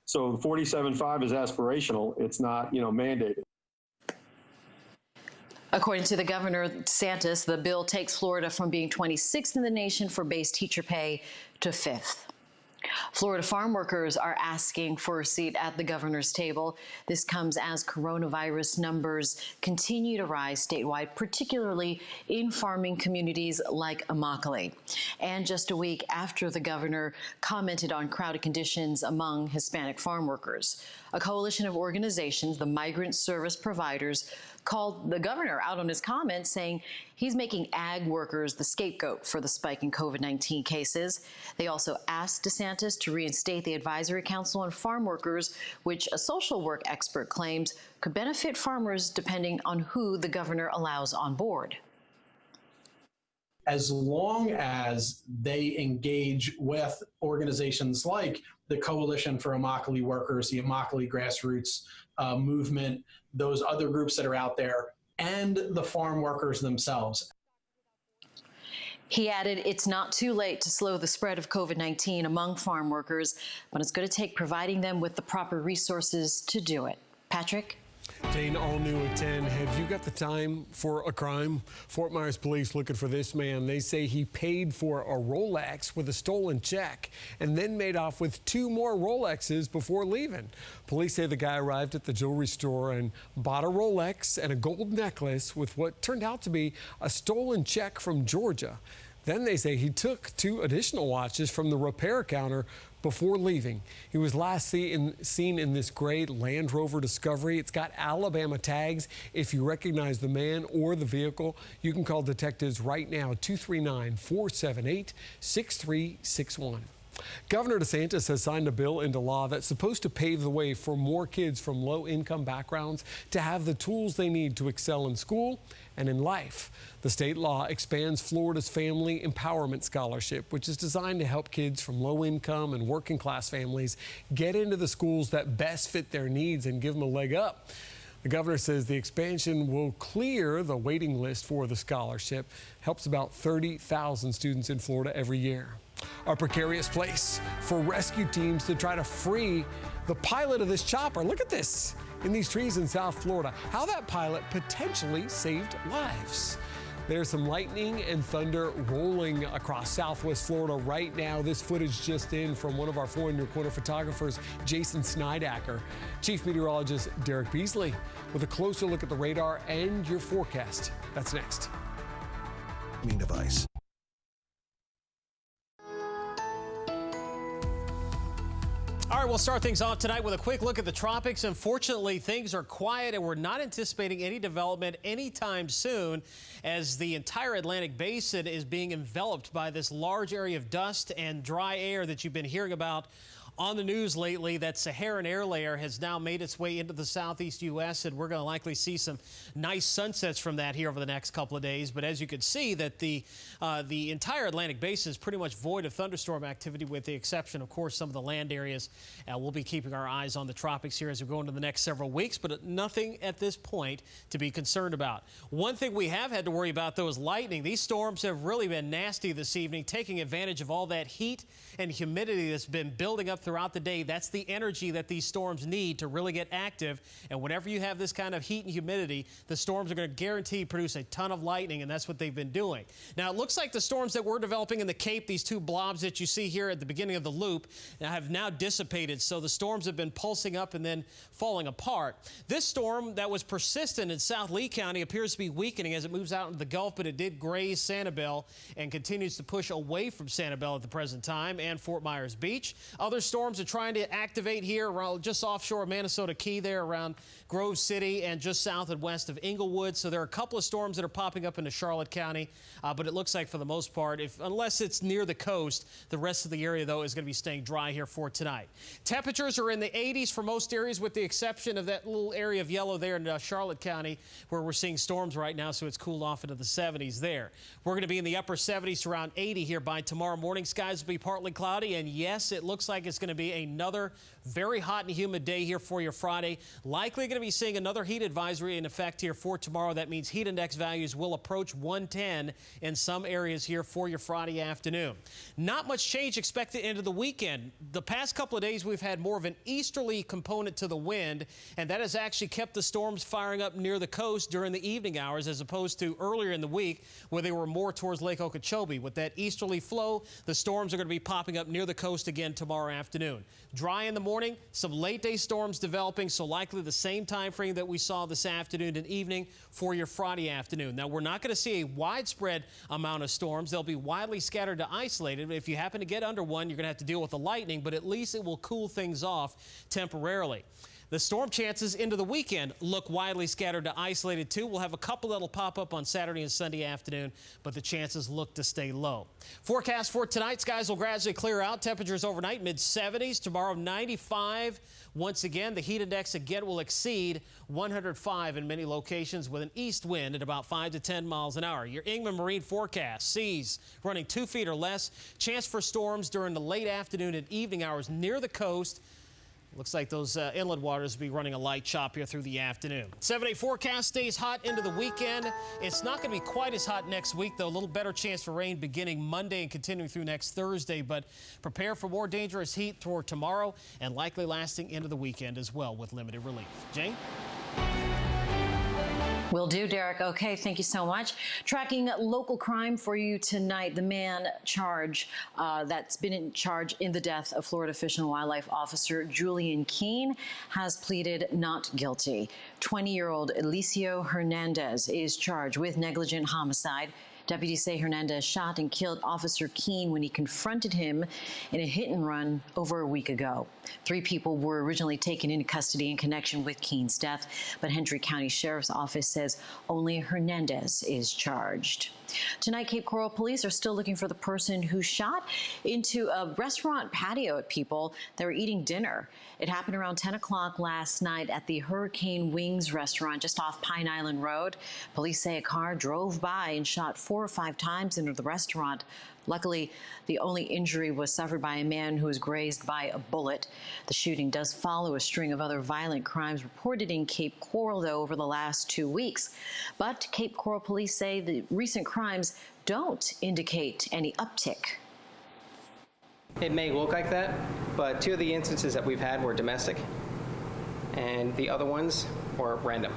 So 47.5 is aspirational. It's not, mandated. According to the governor, DeSantis, the bill takes Florida from being 26th in the nation for base teacher pay to 5th. Florida farm workers are asking for a seat at the governor's table. This comes as coronavirus numbers continue to rise statewide, particularly in farming communities like Immokalee. And just a week after the governor commented on crowded conditions among Hispanic farm workers, a coalition of organizations, the migrant service providers, called the governor out on his comments, saying he's making ag workers the scapegoat for the spike in COVID-19 cases. They also asked DeSantis to reinstate the Advisory Council on Farm Workers, which a social work expert claims could benefit farmers depending on who the governor allows on board. As long as they engage with organizations like the Coalition for Immokalee Workers, the Immokalee Grassroots Movement, those other groups that are out there, and the farm workers themselves. He added, it's not too late to slow the spread of COVID-19 among farm workers, but it's going to take providing them with the proper resources to do it. Patrick? Dane, all new at 10. Have you got the time for a crime? Fort Myers police looking for this man. They say he paid for a Rolex with a stolen check and then made off with 2 more Rolexes before leaving. Police say the guy arrived at the jewelry store and bought a Rolex and a gold necklace with what turned out to be a stolen check from Georgia. Then they say he took 2 additional watches from the repair counter before leaving. He was last seen in this gray Land Rover Discovery. It's got Alabama tags. If you recognize the man or the vehicle, you can call detectives right now, 239-478-6361. Governor DeSantis has signed a bill into law that's supposed to pave the way for more kids from low-income backgrounds to have the tools they need to excel in school and in life. The state law expands Florida's Family Empowerment Scholarship, which is designed to help kids from low-income and working-class families get into the schools that best fit their needs and give them a leg up. The governor says the expansion will clear the waiting list for the scholarship, helps about 30,000 students in Florida every year. A precarious place for rescue teams to try to free the pilot of this chopper. Look at this in these trees in South Florida. How that pilot potentially saved lives. There's some lightning and thunder rolling across Southwest Florida right now. This footage just in from one of our 4 in your corner photographers, Jason Snydacker. Chief Meteorologist Derek Beasley with a closer look at the radar and your forecast. That's next. Device. All right, we'll start things off tonight with a quick look at the tropics. Unfortunately, things are quiet, and we're not anticipating any development anytime soon as the entire Atlantic basin is being enveloped by this large area of dust and dry air that you've been hearing about on the news lately. That Saharan air layer has now made its way into the southeast U.S., and we're going to likely see some nice sunsets from that here over the next couple of days. But as you can see, that the entire Atlantic basin is pretty much void of thunderstorm activity, with the exception, of course, some of the land areas. We'll be keeping our eyes on the tropics here as we go into the next several weeks, but nothing at this point to be concerned about. One thing we have had to worry about, though, is lightning. These storms have really been nasty this evening, taking advantage of all that heat and humidity that's been building up throughout the day. That's the energy that these storms need to really get active. And whenever you have this kind of heat and humidity, the storms are going to guarantee produce a ton of lightning, and that's what they've been doing. Now, it looks like the storms that were developing in the Cape, these 2 blobs that you see here at the beginning of the loop, have now dissipated. So the storms have been pulsing up and then falling apart. This storm that was persistent in South Lee County appears to be weakening as it moves out into the Gulf, but it did graze Sanibel and continues to push away from Sanibel at the present time and Fort Myers Beach. Other storms are trying to activate here around just offshore of Manasota Key there around Grove City and just south and west of Inglewood. So there are a couple of storms that are popping up into Charlotte County, but it looks like for the most part, unless it's near the coast, the rest of the area, though, is going to be staying dry here for tonight. Temperatures are in the 80s for most areas, with the exception of that little area of yellow there in Charlotte County, where we're seeing storms right now, so it's cooled off into the 70s there. We're going to be in the upper 70s to around 80 here by tomorrow morning. Skies will be partly cloudy, and yes, it looks like it's It's going to be another very hot and humid day here for your Friday. Likely going to be seeing another heat advisory in effect here for tomorrow. That means heat index values will approach 110 in some areas here for your Friday afternoon. Not much change expected into the weekend. The past couple of days we've had more of an easterly component to the wind, and that has actually kept the storms firing up near the coast during the evening hours as opposed to earlier in the week where they were more towards Lake Okeechobee. With that easterly flow, the storms are going to be popping up near the coast again tomorrow afternoon. Dry in the morning, some late day storms developing, so likely the same time frame that we saw this afternoon and evening for your Friday afternoon. Now, we're not going to see a widespread amount of storms. They'll be widely scattered to isolated. If you happen to get under one, you're going to have to deal with the lightning, but at least it will cool things off temporarily. The storm chances into the weekend look widely scattered to isolated too. We'll have a couple that'll pop up on Saturday and Sunday afternoon, but the chances look to stay low. Forecast for tonight, skies will gradually clear out. Temperatures overnight mid-70s. Tomorrow 95. Once again, the heat index again will exceed 105 in many locations with an east wind at about 5 to 10 miles an hour. Your Ingman Marine forecast, seas running 2 feet or less. Chance for storms during the late afternoon and evening hours near the coast. Looks like those inland waters will be running a light chop here through the afternoon. 7-day forecast stays hot into the weekend. It's not going to be quite as hot next week, though. A little better chance for rain beginning Monday and continuing through next Thursday. But prepare for more dangerous heat for tomorrow and likely lasting into the weekend as well with limited relief. Jane? Will do, Derek. Okay, thank you so much. Tracking local crime for you tonight. The man that's been in charge in the death of Florida Fish and Wildlife Officer Julian Keene has pleaded not guilty. 20-year-old Elicio Hernandez is charged with negligent homicide. Deputies say Hernandez shot and killed Officer Keene when he confronted him in a hit-and-run over a week ago. 3 people were originally taken into custody in connection with Keene's death, but Hendry County Sheriff's Office says only Hernandez is charged. Tonight, Cape Coral police are still looking for the person who shot into a restaurant patio at people that were eating dinner. It happened around 10 o'clock last night at the Hurricane Wings restaurant just off Pine Island Road. Police say a car drove by and shot 4 or 5 times into the restaurant. Luckily, the only injury was suffered by a man who was grazed by a bullet. The shooting does follow a string of other violent crimes reported in Cape Coral, though, over the last 2 weeks. But Cape Coral police say the recent crimes don't indicate any uptick. It may look like that, but 2 of the instances that we've had were domestic, and the other ones were random.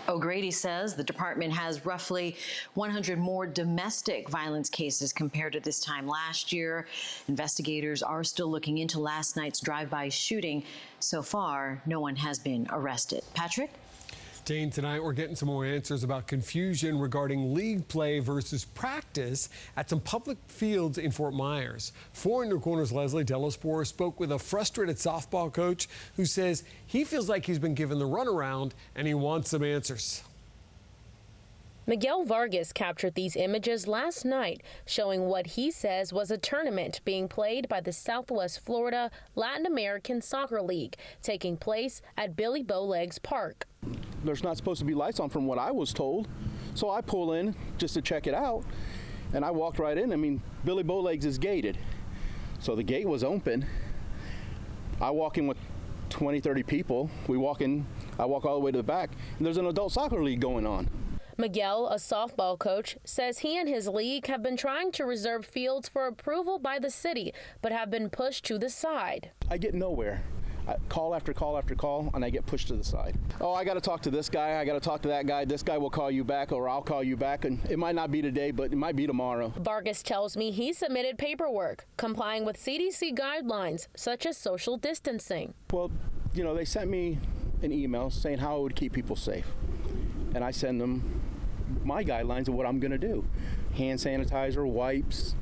O'Grady says the department has roughly 100 more domestic violence cases compared to this time last year. Investigators are still looking into last night's drive-by shooting. So far, no one has been arrested. Patrick? Dane, tonight we're getting some more answers about confusion regarding league play versus practice at some public fields in Fort Myers. 4 in Your Corner's Leslie Delaspore spoke with a frustrated softball coach who says he feels like he's been given the runaround and he wants some answers. Miguel Vargas captured these images last night, showing what he says was a tournament being played by the Southwest Florida Latin American Soccer League, taking place at Billy Bowlegs Park. There's not supposed to be lights on from what I was told, so I pull in just to check it out, and I walked right in. I mean, Billy Bowlegs is gated, so the gate was open. I walk in with 20, 30 people. We walk in, I walk all the way to the back, and there's an adult soccer league going on. Miguel, a softball coach, says he and his league have been trying to reserve fields for approval by the city, but have been pushed to the side. I get nowhere. Call after call after call, and I get pushed to the side. Oh, I got to talk to this guy, I got to talk to that guy, this guy will call you back, or I'll call you back, and it might not be today, but it might be tomorrow. Vargas tells me he submitted paperwork, complying with CDC guidelines, such as social distancing. Well, you know, they sent me an email saying how it would keep people safe, and I send them my guidelines of what I'm going to do. Hand sanitizer, wipes.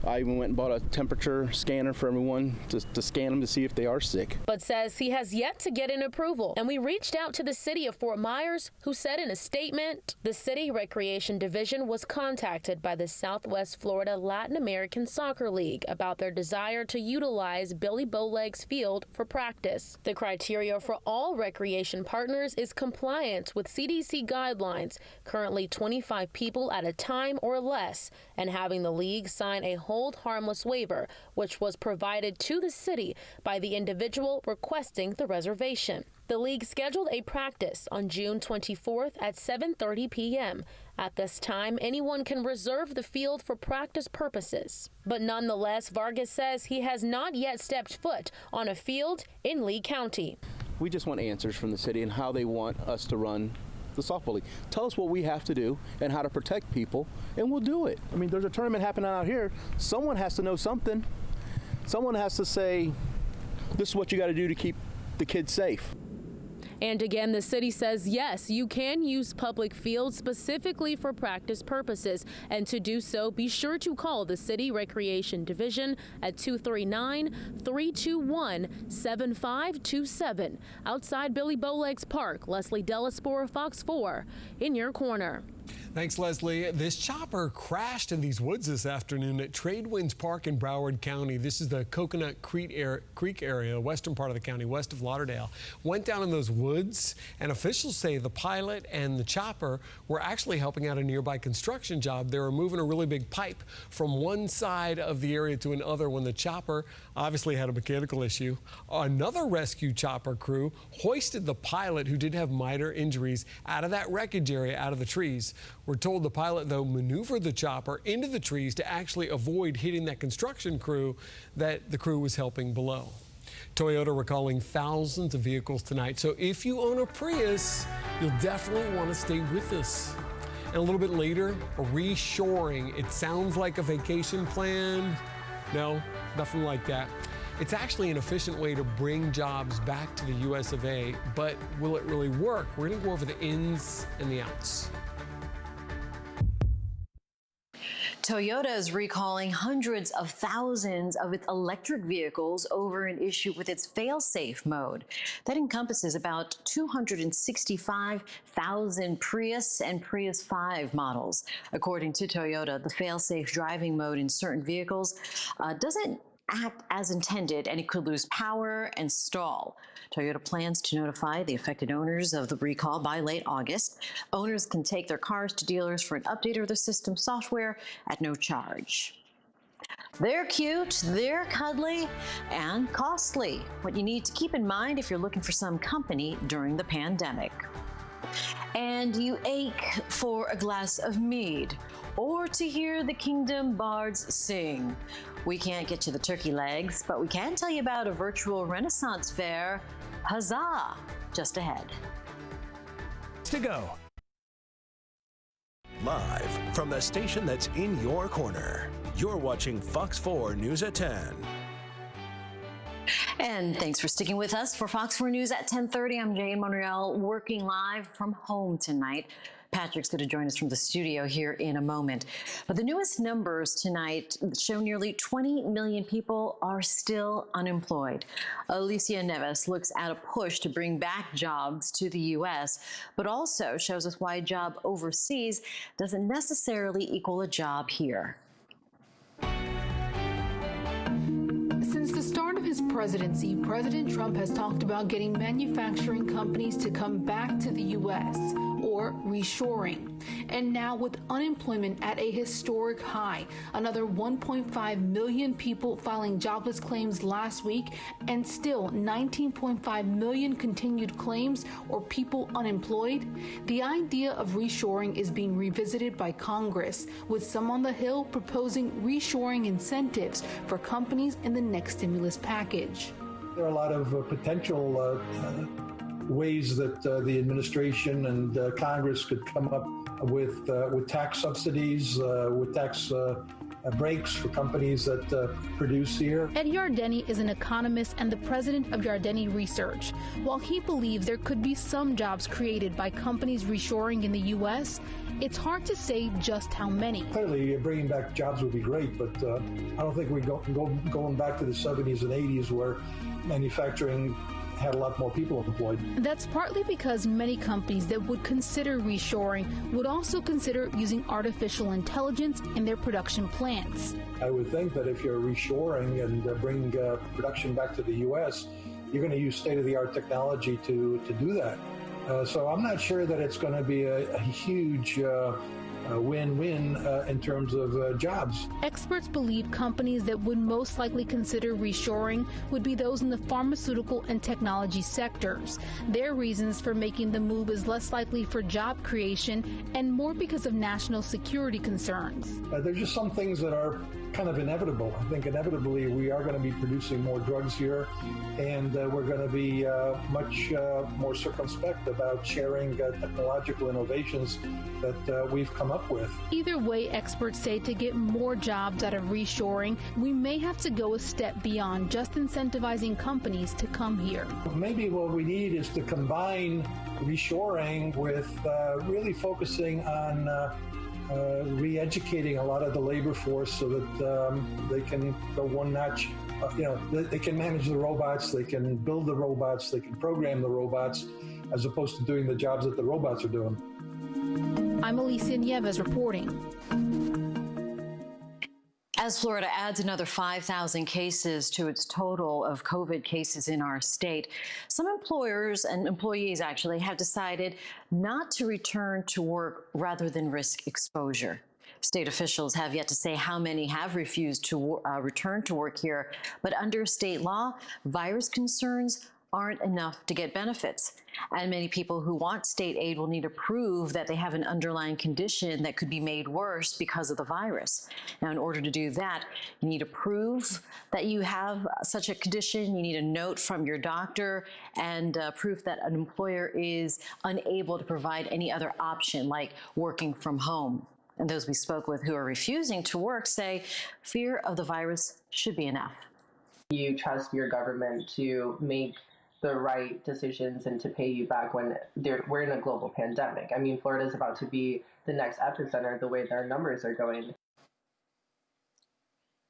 I even went and bought a temperature scanner for everyone to scan them to see if they are sick. But says he has yet to get an approval. And we reached out to the city of Fort Myers, who said in a statement, the City Recreation Division was contacted by the Southwest Florida Latin American Soccer League about their desire to utilize Billy Bowlegs Field for practice. The criteria for all recreation partners is compliance with CDC guidelines, currently 25 people at a time or less, and having the league sign a hold harmless waiver, which was provided to the city by the individual requesting the reservation. The league scheduled a practice on June 24th at 7:30 p.m. At this time, anyone can reserve the field for practice purposes. But nonetheless, Vargas says he has not yet stepped foot on a field in Lee County. We just want answers from the city and how they want us to run the softball league. Tell us what we have to do and how to protect people, and we'll do it. I mean, there's a tournament happening out here. Someone has to know something. Someone has to say, this is what you got to do to keep the kids safe. And again, the city says, yes, you can use public fields specifically for practice purposes. And to do so, be sure to call the City Recreation Division at 239-321-7527. Outside Billy Bowlegs Park, Leslie Delaspore, Fox 4, in your corner. Thanks, Leslie. This chopper crashed in these woods this afternoon at Tradewinds Park in Broward County. This is the Coconut Creek area, western part of the county, west of Lauderdale. Went down in those woods, and officials say the pilot and the chopper were actually helping out a nearby construction job. They were moving a really big pipe from one side of the area to another when the chopper obviously had a mechanical issue. Another rescue chopper crew hoisted the pilot, who did have minor injuries, out of that wreckage area, out of the trees. We're told the pilot, though, maneuvered the chopper into the trees to actually avoid hitting that construction crew that the crew was helping below. Toyota recalling thousands of vehicles tonight, so if you own a Prius, you'll definitely want to stay with us. And a little bit later, reshoring. It sounds like a vacation plan. No, nothing like that. It's actually an efficient way to bring jobs back to the US of A, but will it really work? We're going to go over the ins and the outs. Toyota is recalling hundreds of thousands of its electric vehicles over an issue with its fail-safe mode. That encompasses about 265,000 Prius and Prius 5 models. According to Toyota, the fail-safe driving mode in certain vehicles doesn't act as intended, and it could lose power and stall. Toyota plans to notify the affected owners of the recall by late August. Owners can take their cars to dealers for an update of their system software at no charge. They're cute, they're cuddly, and costly. What you need to keep in mind if you're looking for some company during the pandemic. And you ache for a glass of mead or to hear the Kingdom Bards sing. We can't get you the turkey legs, but we can tell you about a virtual Renaissance fair. Huzzah! Just ahead. To go. Live from the station that's in your corner. You're watching Fox 4 News at 10. And thanks for sticking with us for Fox 4 News at 10:30. I'm Jane Monreal, working live from home tonight. Patrick's going to join us from the studio here in a moment. But the newest numbers tonight show nearly 20 million people are still unemployed. Alicia Neves looks at a push to bring back jobs to the U.S., but also shows us why a job overseas doesn't necessarily equal a job here. Since the start of his presidency, President Trump has talked about getting manufacturing companies to come back to the U.S., or reshoring. And now, with unemployment at a historic high, another 1.5 million people filing jobless claims last week, and still 19.5 million continued claims or people unemployed, the idea of reshoring is being revisited by Congress, with some on the Hill proposing reshoring incentives for companies in the next stimulus package. There are a lot of potential ways that the administration and Congress could come up with tax subsidies, with tax breaks for companies that produce here. Ed Yardeni is an economist and the president of Yardeni Research. While he believes there could be some jobs created by companies reshoring in the U.S., it's hard to say just how many. Clearly, bringing back jobs would be great, but I don't think we're going back to the 70s and 80s where manufacturing had a lot more people employed. That's partly because many companies that would consider reshoring would also consider using artificial intelligence in their production plants. I would think that if you're reshoring and bring production back to the U.S., you're going to use state-of-the-art technology to do that. So I'm not sure that it's going to be a huge win-win in terms of jobs. Experts believe companies that would most likely consider reshoring would be those in the pharmaceutical and technology sectors. Their reasons for making the move is less likely for job creation and more because of national security concerns. There's just some things that are kind of inevitable. I think inevitably we are going to be producing more drugs here, and we're going to be much more circumspect about sharing technological innovations that we've come up with. Either way, experts say to get more jobs out of reshoring, we may have to go a step beyond just incentivizing companies to come here. Maybe what we need is to combine reshoring with really focusing on re-educating a lot of the labor force so that they can go one notch. They can manage the robots, they can build the robots, they can program the robots, as opposed to doing the jobs that the robots are doing. I'm Alicia Nieves reporting. As Florida adds another 5,000 cases to its total of COVID cases in our state, some employers and employees actually have decided not to return to work rather than risk exposure. State officials have yet to say how many have refused to return to work here, but under state law, virus concerns aren't enough to get benefits. And many people who want state aid will need to prove that they have an underlying condition that could be made worse because of the virus. Now, in order to do that, you need to prove that you have such a condition. You need a note from your doctor and proof that an employer is unable to provide any other option, like working from home. And those we spoke with who are refusing to work say fear of the virus should be enough. You trust your government to make the right decisions and to pay you back when we're in a global pandemic. I mean, Florida is about to be the next epicenter the way their numbers are going.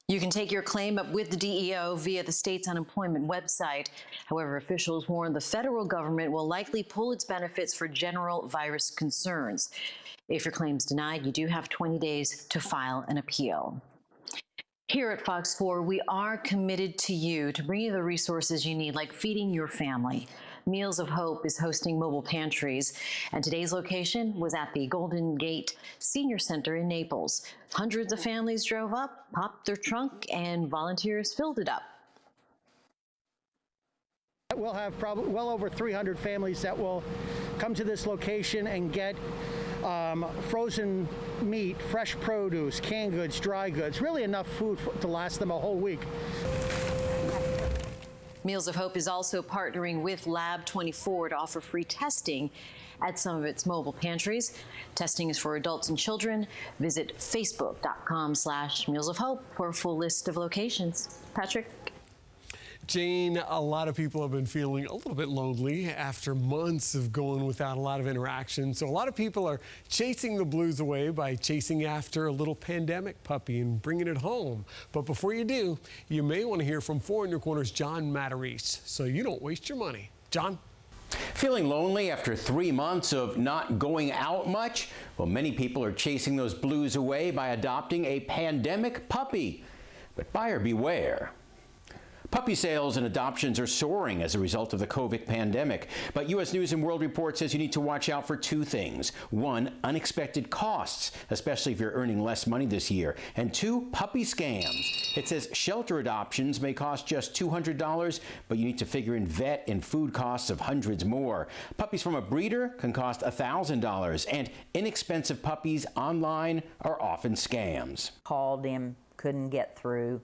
You can take your claim up with the DEO via the state's unemployment website. However, officials warn the federal government will likely pull its benefits for general virus concerns. If your claim's denied, you do have 20 days to file an appeal. Here at Fox 4, we are committed to you to bring you the resources you need, like feeding your family. Meals of Hope is hosting mobile pantries, and today's location was at the Golden Gate Senior Center in Naples. Hundreds of families drove up, popped their trunk, and volunteers filled it up. We'll have probably well over 300 families that will come to this location and get frozen meat, fresh produce, canned goods, dry goods, really enough food to last them a whole week. Meals of Hope is also partnering with Lab 24 to offer free testing at some of its mobile pantries. Testing is for adults and children. Visit facebook.com/Meals of Hope for a full list of locations. Patrick? Jane, a lot of people have been feeling a little bit lonely after months of going without a lot of interaction. So a lot of people are chasing the blues away by chasing after a little pandemic puppy and bringing it home. But before you do, you may want to hear from 4 in Your Corner's John Matarese so you don't waste your money. John? Feeling lonely after 3 months of not going out much? Well, many people are chasing those blues away by adopting a pandemic puppy. But buyer beware. Puppy sales and adoptions are soaring as a result of the COVID pandemic. But U.S. News and World Report says you need to watch out for 2 things. 1, unexpected costs, especially if you're earning less money this year. And 2, puppy scams. It says shelter adoptions may cost just $200, but you need to figure in vet and food costs of hundreds more. Puppies from a breeder can cost $1,000, and inexpensive puppies online are often scams. Called him, couldn't get through.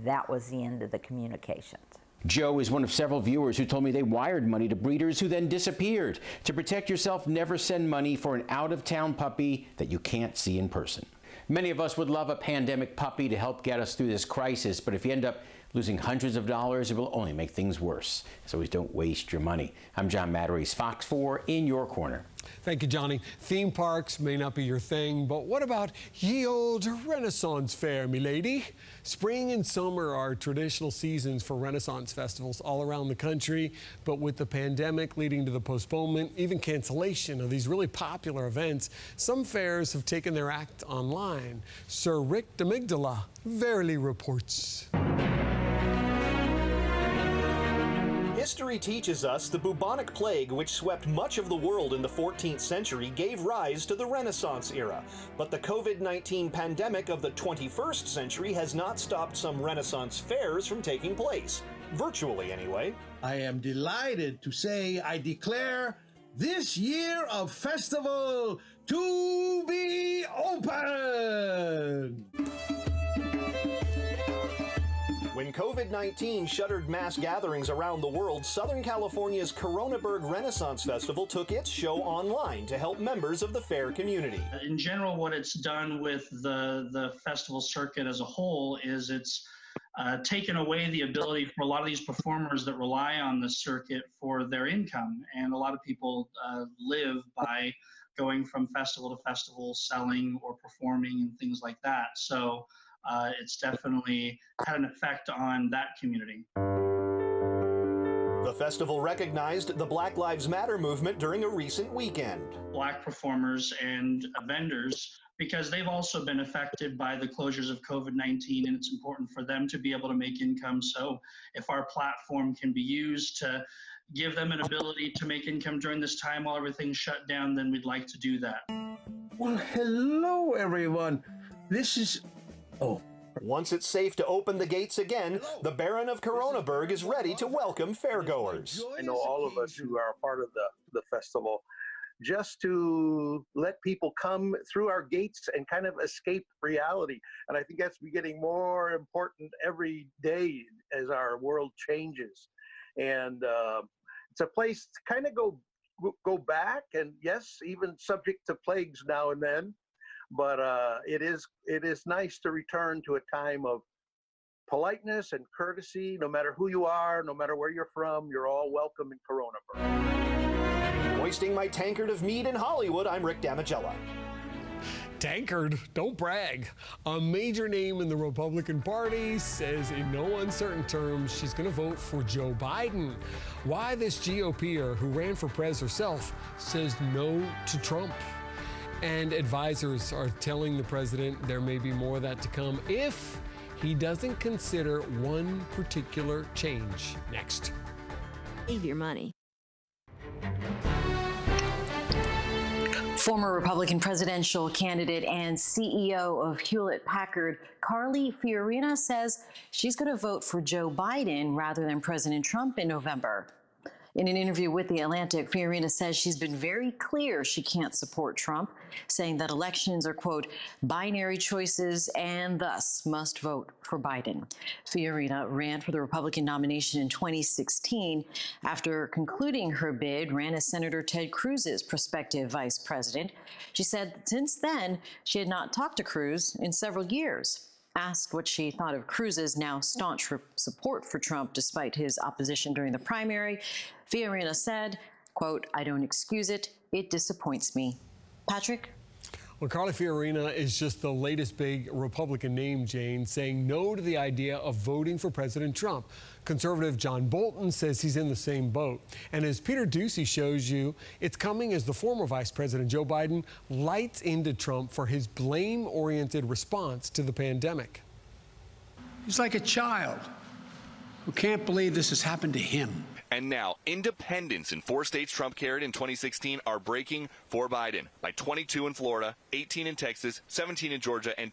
That was the end of the communications. Joe is one of several viewers who told me they wired money to breeders who then disappeared. To protect yourself, never send money for an out-of-town puppy that you can't see in person. Many of us would love a pandemic puppy to help get us through this crisis, but if you end up losing hundreds of dollars, it will only make things worse. So always don't waste your money. I'm John Matarese, Fox 4 in your corner. Thank you, Johnny. Theme parks may not be your thing, but what about ye old Renaissance Fair, milady? Spring and summer are traditional seasons for Renaissance festivals all around the country, but with the pandemic leading to the postponement, even cancellation of these really popular events, some fairs have taken their act online. Sir Rick D'Amigdala verily reports. History teaches us the bubonic plague, which swept much of the world in the 14th century, gave rise to the Renaissance era. But the COVID-19 pandemic of the 21st century has not stopped some Renaissance fairs from taking place. Virtually, anyway. I am delighted to say I declare this year of festival to be open! When COVID-19 shuttered mass gatherings around the world, Southern California's Coronaburg Renaissance Festival took its show online to help members of the fair community. In general, what it's done with the festival circuit as a whole is it's taken away the ability for a lot of these performers that rely on the circuit for their income. And a lot of people live by going from festival to festival, selling or performing and things like that. So it's definitely had an effect on that community. The festival recognized the Black Lives Matter movement during a recent weekend. Black performers and vendors, because they've also been affected by the closures of COVID-19, and it's important for them to be able to make income. So if our platform can be used to give them an ability to make income during this time while everything's shut down, then we'd like to do that. Well, hello, everyone. This is... Oh. Once it's safe to open the gates again, the Baron of Coronaburg is ready to welcome fairgoers. I know all of us who are a part of the festival, just to let people come through our gates and kind of escape reality. And I think that's getting more important every day as our world changes. And it's a place to kind of go back, and yes, even subject to plagues now and then. But it is nice to return to a time of politeness and courtesy. No matter who you are, no matter where you're from, you're all welcome in Coronaburg. Hoisting my tankard of mead in Hollywood, I'm Rick Damigella. Tankard, don't brag. A major name in the Republican Party says in no uncertain terms she's going to vote for Joe Biden. Why this GOPer who ran for prez herself says no to Trump. And advisors are telling the president there may be more of that to come if he doesn't consider one particular change. Next. Save your money. Former Republican presidential candidate and CEO of Hewlett-Packard, Carly Fiorina, says she's going to vote for Joe Biden rather than President Trump in November. In an interview with The Atlantic, Fiorina says she's been very clear she can't support Trump, saying that elections are, quote, binary choices and thus must vote for Biden. Fiorina ran for the Republican nomination in 2016. After concluding her bid, ran as Senator Ted Cruz's prospective vice president. She said since then, she had not talked to Cruz in several years. Asked what she thought of Cruz's now staunch support for Trump despite his opposition during the primary, Fiorina said, quote, I don't excuse it. It disappoints me. Patrick? Well, Carly Fiorina is just the latest big Republican name, Jane, saying no to the idea of voting for President Trump. Conservative John Bolton says he's in the same boat. And as Peter Ducey shows you, it's coming as the former Vice President Joe Biden lights into Trump for his blame-oriented response to the pandemic. He's like a child who can't believe this has happened to him. And now, independents in 4 states Trump carried in 2016 are breaking for Biden by 22 in Florida, 18 in Texas, 17 in Georgia, and